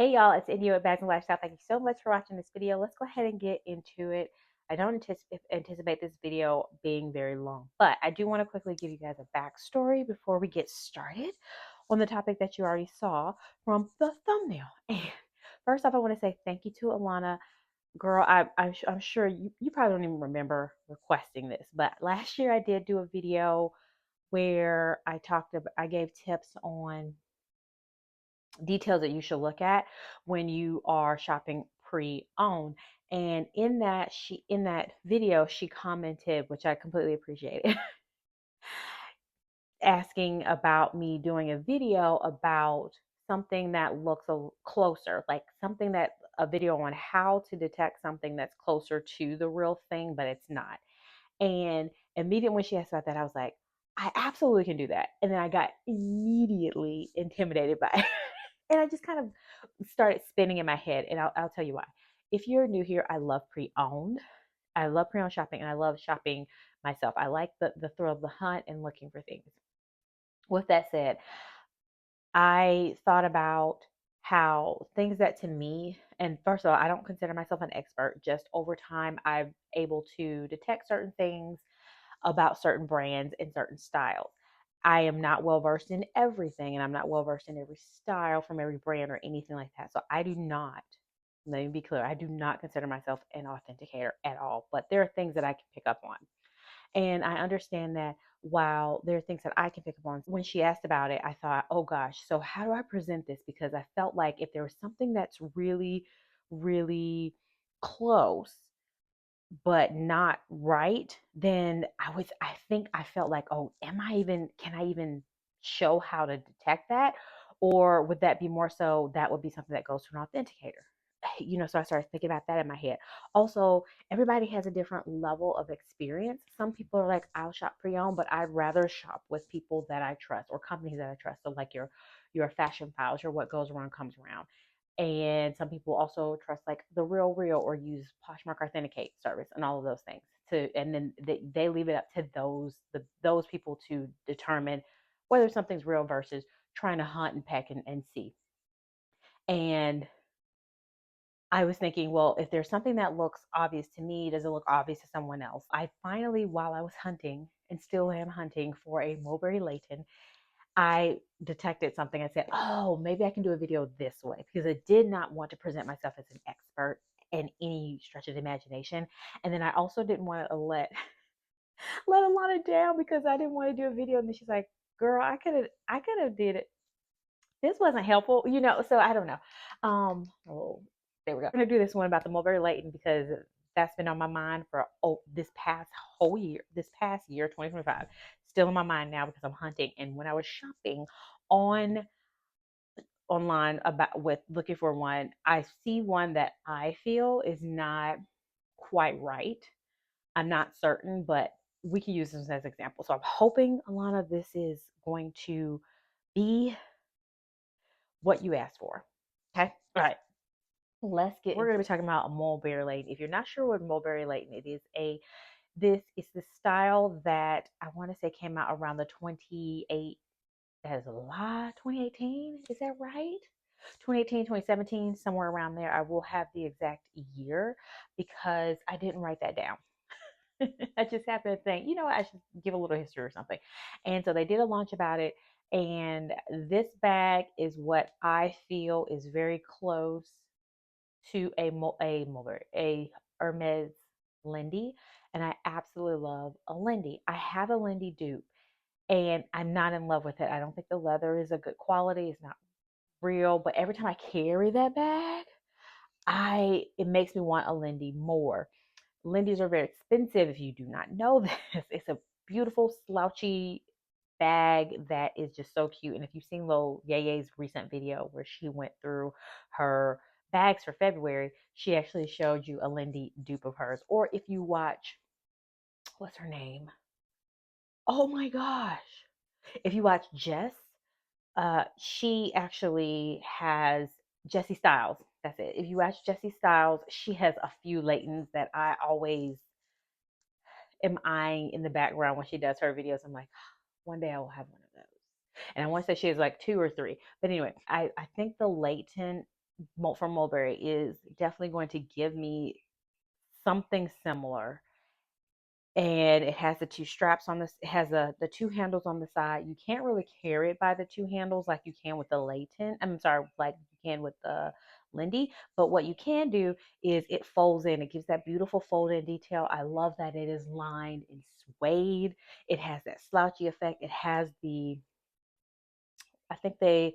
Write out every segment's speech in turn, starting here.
Hey y'all, it's India with Bags and Lifestyle. Thank you so much for watching this video. Let's go ahead and get into it. I don't anticipate this video being very long, but I do want to quickly give you guys a backstory before we get started on the topic that you already saw from the thumbnail. And first off, I want to say thank you to Alana. Girl, I'm sure you probably don't even remember requesting this, but last year I did do a video where I gave tips on details that you should look at when you are shopping pre-owned. And in that video she commented, which I completely appreciated, asking about me doing a video about something that looks closer, like something that a video on how to detect something that's closer to the real thing, but it's not. And immediately when she asked about that, I was like, I absolutely can do that. And then I got immediately intimidated by it. And I just kind of started spinning in my head. And I'll tell you why. If you're new here, I love pre-owned. I love pre-owned shopping and I love shopping myself. I like the thrill of the hunt and looking for things. With that said, I thought about how things that to me, and first of all, I don't consider myself an expert, just over time, I'm able to detect certain things about certain brands and certain styles. I am not well versed in everything, and I'm not well versed in every style from every brand or anything like that. So I do not, let me be clear, I do not consider myself an authenticator at all, but there are things that I can pick up on. And I understand that while there are things that I can pick up on, when she asked about it, I thought, oh gosh, so how do I present this? Because I felt like if there was something that's really, really close, but not right, then I think I felt like, oh, can I even show how to detect that? Or would that be more so that would be something that goes to an authenticator? So I started thinking about that in my head. Also, everybody has a different level of experience. Some people are like, I'll shop pre-owned, but I'd rather shop with people that I trust or companies that I trust. So like your fashion files, your what goes around comes around. And some people also trust like the real or use Poshmark Authenticate service and all of those things. And then they leave it up to those people to determine whether something's real versus trying to hunt and peck and see. And I was thinking, well, if there's something that looks obvious to me, does it look obvious to someone else? I finally, while I was hunting and still am hunting for a Mulberry Leighton, I detected something. I said, oh, maybe I can do a video this way, because I did not want to present myself as an expert in any stretch of the imagination. And then I also didn't want to let Alana down, because I didn't want to do a video. And then she's like, girl, I could have did it. This wasn't helpful, so I don't know. Oh, there we go. I'm gonna do this one about the Mulberry Leighton because that's been on my mind for this past year, 2025. Still in my mind now because I'm hunting. And when I was shopping on online about with looking for one, I see one that I feel is not quite right. I'm not certain, but we can use this as an example. So I'm hoping, Alana, this is going to be what you asked for. Okay. All right. We're going to be talking about a Mulberry Leighton. If you're not sure what Mulberry Leighton, this is the style that I want to say came out around the 28, that is a lie, 2018, is that right? 2018, 2017, somewhere around there. I will have the exact year because I didn't write that down. I just happened to think, I should give a little history or something. And so they did a launch about it. And this bag is what I feel is very close to a Mulberry, a Hermes Lindy, and I absolutely love a Lindy. I have a Lindy dupe, and I'm not in love with it. I don't think the leather is a good quality. It's not real, but every time I carry that bag, it makes me want a Lindy more. Lindy's are very expensive if you do not know this. It's a beautiful slouchy bag that is just so cute. And if you've seen Lil Ye's recent video where she went through her bags for February, she actually showed you a Lindy dupe of hers. Or if you watch, what's her name? Oh my gosh. If you watch Jess, she actually has Jessie Styles. That's it. If you watch Jessie Styles, she has a few Laytons that I always am eyeing in the background when she does her videos. I'm like, one day I will have one of those. And I want to say she has like two or three. But anyway, I think the Leighton from Mulberry is definitely going to give me something similar. And it has the two straps on this. It has the two handles on the side. You can't really carry it by the two handles like you can with the Layton. I'm sorry, like you can with the Lindy. But what you can do is it folds in. It gives that beautiful fold in detail. I love that it is lined in suede. It has that slouchy effect. It has the, I think the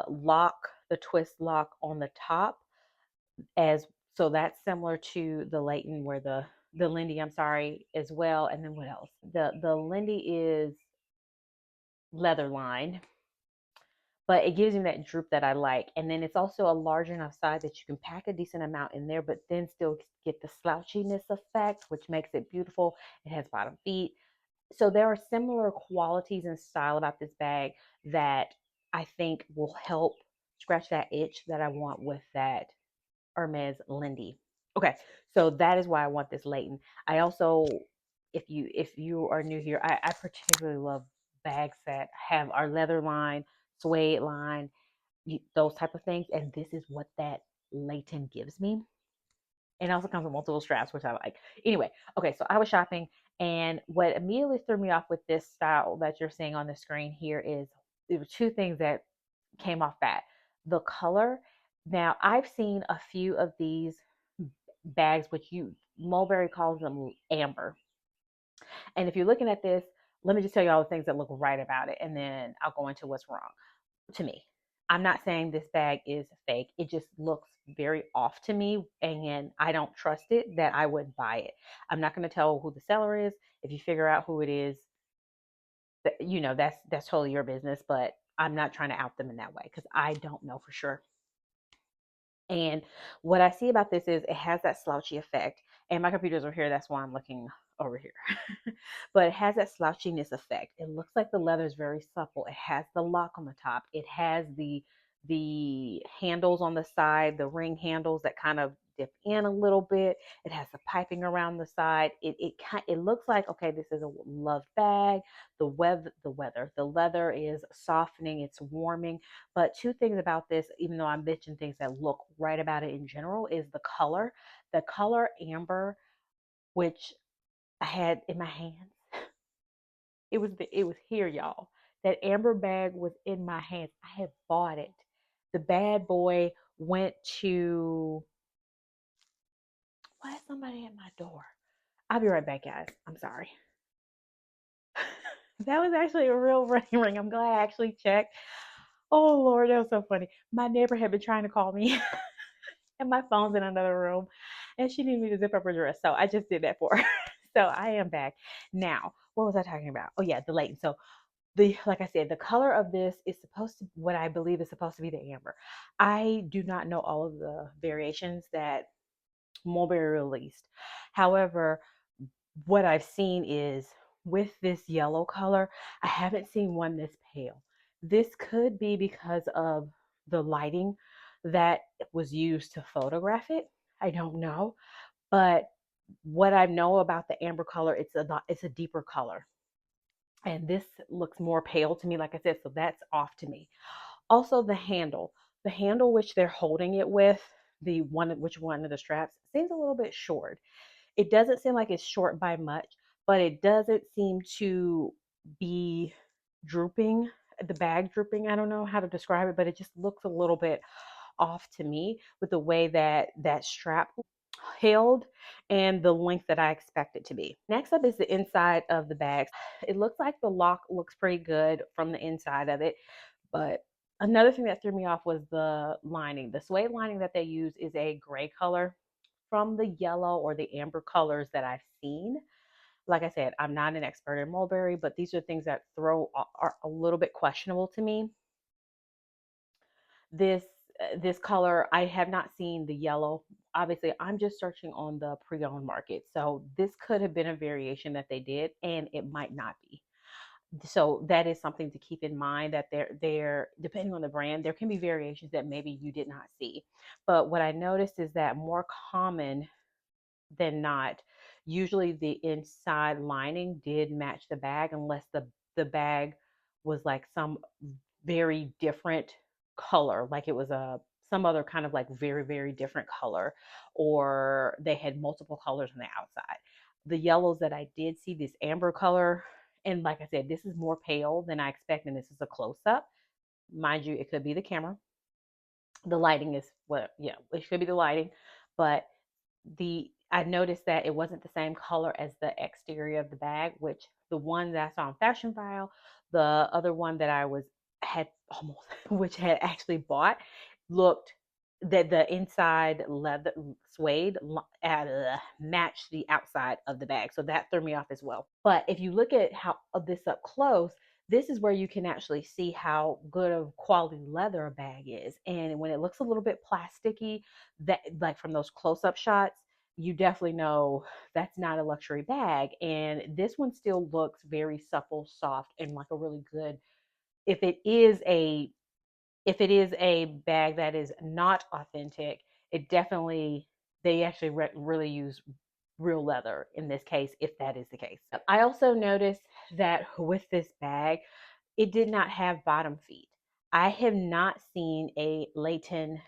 lock, the twist lock on the top, as so that's similar to the Layton where the Lindy, I'm sorry, as well. And then what else? The Lindy is leather lined, but it gives me that droop that I like. And then it's also a large enough size that you can pack a decent amount in there, but then still get the slouchiness effect, which makes it beautiful. It has bottom feet. So there are similar qualities and style about this bag that I think will help scratch that itch that I want with that Hermes Lindy. Okay, so that is why I want this Layton. I also, if you are new here, I particularly love bags that have our leather line, suede line, those type of things, and this is what that Layton gives me. And it also comes with multiple straps, which I like. Anyway, okay, so I was shopping, and what immediately threw me off with this style that you're seeing on the screen here is there were two things that came off bat. The color. Now, I've seen a few of these bags, which you Mulberry calls them amber. And if you're looking at this, let me just tell you all the things that look right about it, and then I'll go into what's wrong to me. I'm not saying this bag is fake. It just looks very off to me, and I don't trust it that I would buy it. I'm not going to tell who the seller is. If you figure out who it is, that's totally your business. But I'm not trying to out them in that way because I don't know for sure. And what I see about this is it has that slouchy effect. And my computer's over here, that's why I'm looking over here. But it has that slouchiness effect. It looks like the leather is very supple. It has the lock on the top. It has the handles on the side, the ring handles that kind of dip in a little bit. It has the piping around the side. It looks like, okay, this is a loved bag. The leather is softening, it's warming. But two things about this, even though I mentioned things that look right about it in general, is the color. The color amber, which I had in my hands. It was here, y'all. That amber bag was in my hands. I had bought it. The bad boy went to, why is somebody at my door? I'll be right back, guys. I'm sorry. That was actually a real ring. I'm glad I actually checked. Oh Lord, that was so funny. My neighbor had been trying to call me and my phone's in another room and she needed me to zip up her dress. So I just did that for her. So I am back. Now, what was I talking about? Oh yeah, the Layton. So like I said, the color of this is supposed to, what I believe is supposed to be the amber. I do not know all of the variations that Mulberry released. However, what I've seen is with this yellow color, I haven't seen one this pale. This could be because of the lighting that was used to photograph it. I don't know, but what I know about the amber color, it's a deeper color, and this looks more pale to me. Like I said, so that's off to me. Also, the handle which they're holding it with, the one which one of the straps seems a little bit short. It doesn't seem like it's short by much, but it doesn't seem to be drooping, the bag drooping. I don't know how to describe it, but it just looks a little bit off to me with the way that that strap held and the length that I expect it to be. Next up is the inside of the bag. It looks like the lock looks pretty good from the inside of it, but another thing that threw me off was the lining. The suede lining that they use is a gray color from the yellow or the amber colors that I've seen. Like I said, I'm not an expert in Mulberry, but these are things that are a little bit questionable to me. This this color, I have not seen the yellow. Obviously, I'm just searching on the pre-owned market, so this could have been a variation that they did, and it might not be. So that is something to keep in mind, that they're depending on the brand, there can be variations that maybe you did not see. But what I noticed is that more common than not, usually the inside lining did match the bag, unless the bag was like some very different. color, like it was a some other kind of like very, very different color, or they had multiple colors on the outside. The yellows that I did see, this amber color, and like I said, this is more pale than I expect, and this is a close up. Mind you, it could be the camera. The lighting is what, yeah, it could be the lighting, but the I noticed that it wasn't the same color as the exterior of the bag, which the one that I saw on Fashion File, the other one that I was had almost which had actually bought, looked that the inside leather suede matched the outside of the bag. So that threw me off as well. But if you look at how of this up close, this is where you can actually see how good of quality leather a bag is. And when it looks a little bit plasticky, that like from those close-up shots, you definitely know that's not a luxury bag. And this one still looks very supple, soft, and like a really good, if it is a bag that is not authentic, it definitely, they actually really use real leather in this case, if that is the case. I also noticed that with this bag, it did not have bottom feet. I have not seen a Leighton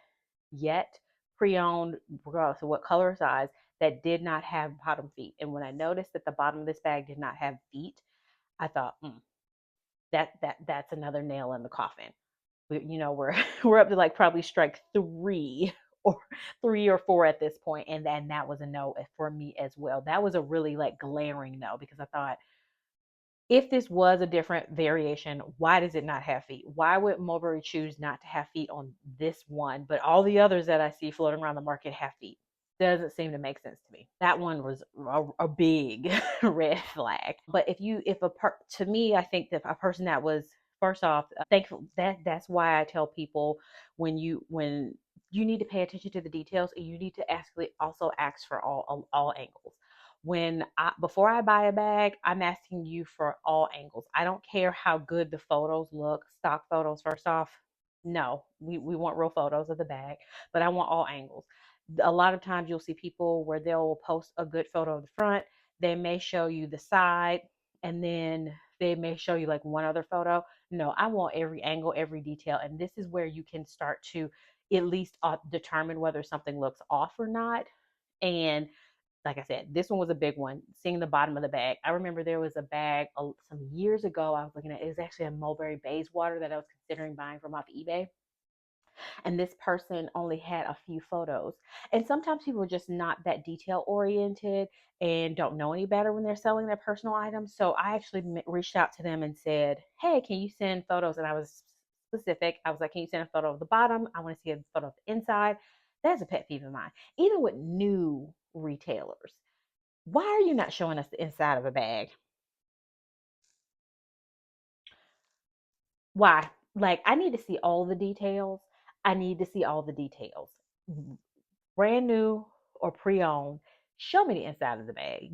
yet pre-owned, regardless of what color size, that did not have bottom feet. And when I noticed that the bottom of this bag did not have feet, I thought, that's another nail in the coffin. We're we're up to like probably strike three or 3 or 4 at this point, and then that was a no for me as well. That was a really like glaring no, because I thought, if this was a different variation, why does it not have feet? Why would Mulberry choose not to have feet on this one, but all the others that I see floating around the market have feet? Doesn't seem to make sense to me. That one was a big red flag. But to me, I think that a person that was, first off, thankful, that's why I tell people, when you need to pay attention to the details, and you need to also ask for all angles. Before I buy a bag, I'm asking you for all angles. I don't care how good the photos look, stock photos. First off, no, we want real photos of the bag, but I want all angles. A lot of times you'll see people where they'll post a good photo of the front, they may show you the side, and then they may show you like one other photo. No, I want every angle, every detail, and this is where you can start to at least determine whether something looks off or not. And like I said, this one was a big one. Seeing the bottom of the bag, I remember there was a bag some years ago I was looking at. It was actually a Mulberry Bayswater that I was considering buying from off eBay, and this person only had a few photos. And sometimes people are just not that detail oriented and don't know any better when they're selling their personal items. So I actually reached out to them and said, hey, can you send photos? And I was specific. I was like, can you send a photo of the bottom? I want to see a photo of the inside. That's a pet peeve of mine. Even with new retailers, why are you not showing us the inside of a bag? Why? Like, I need to see all the details. I need to see all the details. Brand new or pre-owned, show me the inside of the bag.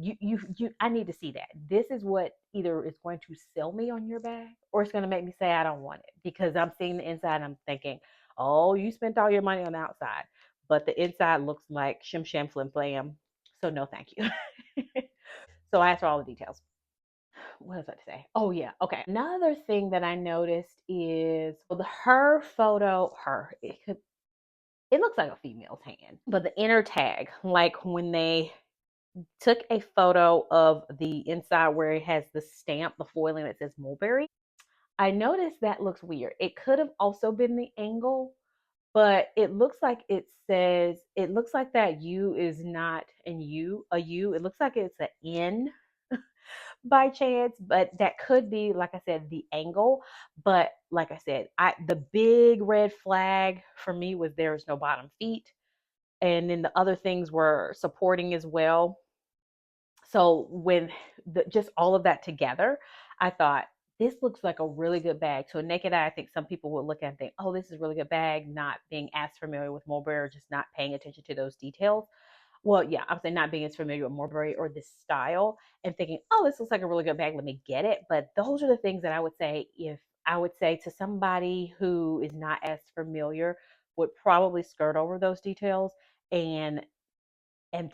I need to see that. This is what either is going to sell me on your bag, or it's going to make me say I don't want it, because I'm seeing the inside and I'm thinking, oh, you spent all your money on the outside, but the inside looks like shim sham flim flam. So no, thank you. So I asked for all the details. What was I to say? Oh yeah, okay. Another thing that I noticed is, well, her photo, it looks like a female's hand, but the inner tag, like when they took a photo of the inside where it has the stamp, the foiling that says Mulberry, I noticed that looks weird. It could have also been the angle, but it looks like it looks like that U is not a U. It looks like it's an N by chance, but that could be, like I said, the angle. But like I said, the big red flag for me was there is no bottom feet, and then the other things were supporting as well. So when just all of that together, I thought, this looks like a really good bag. To a naked eye, I think some people would look at and think, oh, this is a really good bag, not being as familiar with Mulberry, or just not paying attention to those details. Well, yeah, I'm saying not being as familiar with Mulberry or this style, and thinking, oh, this looks like a really good bag, let me get it. But those are the things that I would say, if I would say to somebody who is not as familiar, would probably skirt over those details and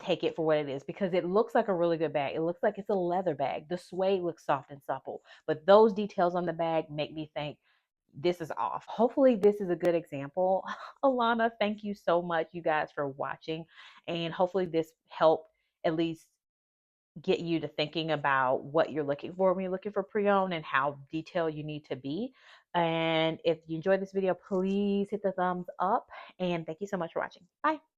take it for what it is, because it looks like a really good bag. It looks like it's a leather bag. The suede looks soft and supple, but those details on the bag make me think this is off. Hopefully this is a good example. Alana, thank you so much, you guys, for watching, and hopefully this helped at least get you to thinking about what you're looking for when you're looking for pre-owned and how detailed you need to be. And if you enjoyed this video, please hit the thumbs up, and thank you so much for watching. Bye.